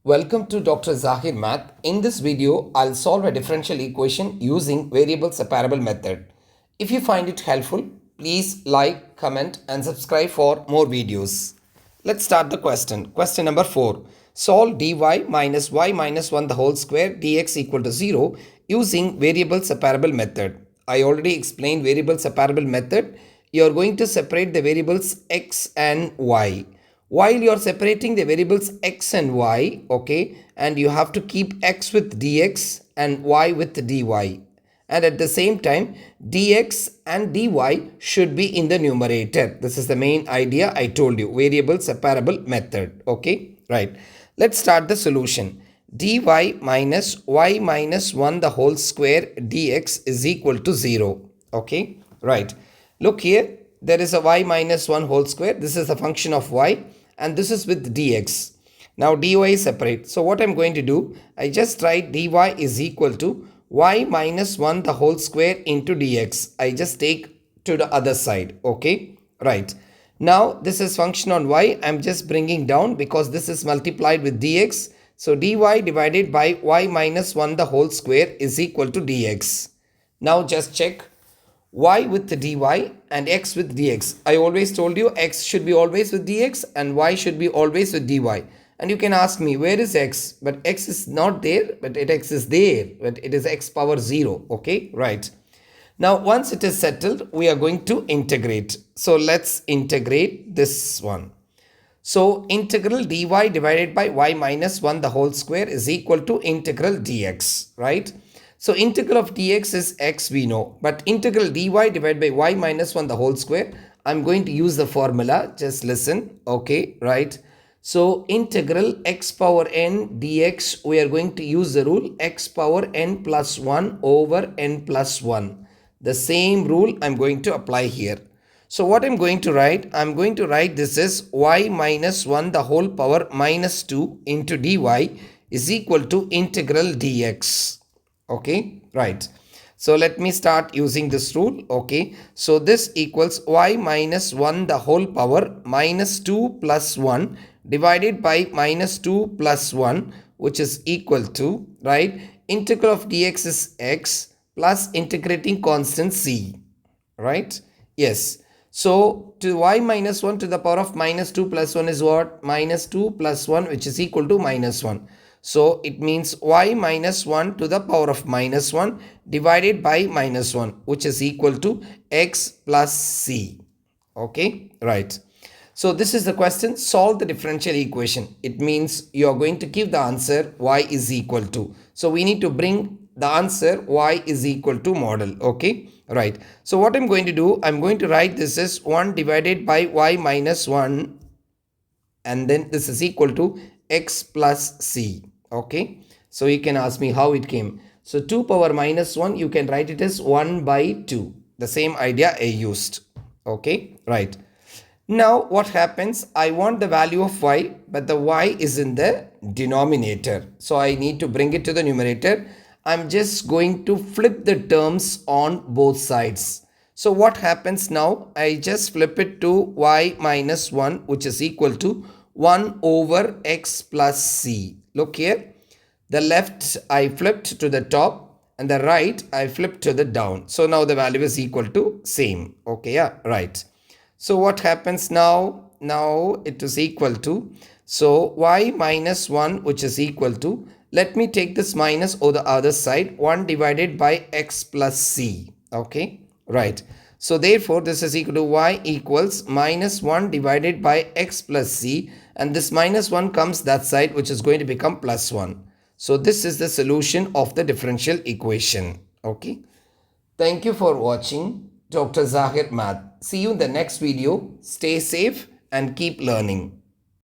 Welcome to Dr. Zahir Math. In this video, I'll solve a differential equation using variable separable method. If you find it helpful, please like, comment and subscribe for more videos. Let's start the question. Question number 4. Solve dy minus y minus 1 the whole square dx equal to 0 using variable separable method. I already explained variable separable method. You are going to separate the variables x and y. While you are separating the variables x and y, okay, and you have to keep x with dx and y with dy. And at the same time, dx and dy should be in the numerator. This is the main idea I told you, variable separable method, okay, right. Let's start the solution. Dy minus y minus 1 the whole square dx is equal to 0, okay, right. Look here, there is a y minus 1 whole square. This is a function of y. And this is with dx. Now dy is separate. So what I'm going to do, I just write dy is equal to y minus 1 the whole square into dx. I just take to the other side. Okay, right. Now this is function on y. I'm just bringing down because this is multiplied with dx. So dy divided by y minus 1 the whole square is equal to dx. Now just check. Y with the dy and x with dx. I always told you x should be always with dx and y should be always with dy. And you can ask me, where is x? But x is not there, but x is there. But it is x power 0. Okay, right. Now, once it is settled, we are going to integrate. So, let's integrate this one. So, integral dy divided by y minus 1 the whole square is equal to integral dx, right? So integral of dx is x we know, but integral dy divided by y minus 1 the whole square, I'm going to use the formula, just listen, okay, right. So integral x power n dx, we are going to use the rule x power n plus 1 over n plus 1. The same rule I'm going to apply here. So what I'm going to write, I'm going to write this as y minus 1 the whole power minus 2 into dy is equal to integral dx. Okay, right. So let me start using this rule. Okay, so this equals y minus 1 the whole power minus 2 plus 1 divided by minus 2 plus 1, which is equal to, right, integral of dx is x plus integrating constant c, right? Yes. So to y minus 1 to the power of minus 2 plus 1 is what? Minus 2 plus 1, which is equal to minus 1. So it means y minus 1 to the power of minus 1 divided by minus 1, which is equal to x plus c. Okay, right. So this is the question. Solve the differential equation. It means you are going to give the answer y is equal to. So we need to bring the answer y is equal to model. Okay, right. So what I'm going to do, I'm going to write this as 1 divided by y minus 1 and then this is equal to x plus c. Okay, so you can ask me how it came. So 2 power minus 1, you can write it as 1 by 2. The same idea I used. Okay, right. Now what happens, I want the value of y, but the y is in the denominator. So I need to bring it to the numerator. I'm just going to flip the terms on both sides. So what happens now, I just flip it to y minus 1, which is equal to 1 over x plus c. Look here, the left I flipped to the top and the right I flipped to the down. So now the value is equal to same. Okay, yeah, right. So what happens now? Now it is equal to, so y minus 1, which is equal to, let me take this minus over the other side, 1 divided by x plus c. Okay, right. So therefore this is equal to y equals minus 1 divided by x plus c, and this minus 1 comes that side, which is going to become plus 1. So this is the solution of the differential equation. Okay. Thank you for watching Dr. Zahir Math. See you in the next video. Stay safe and keep learning.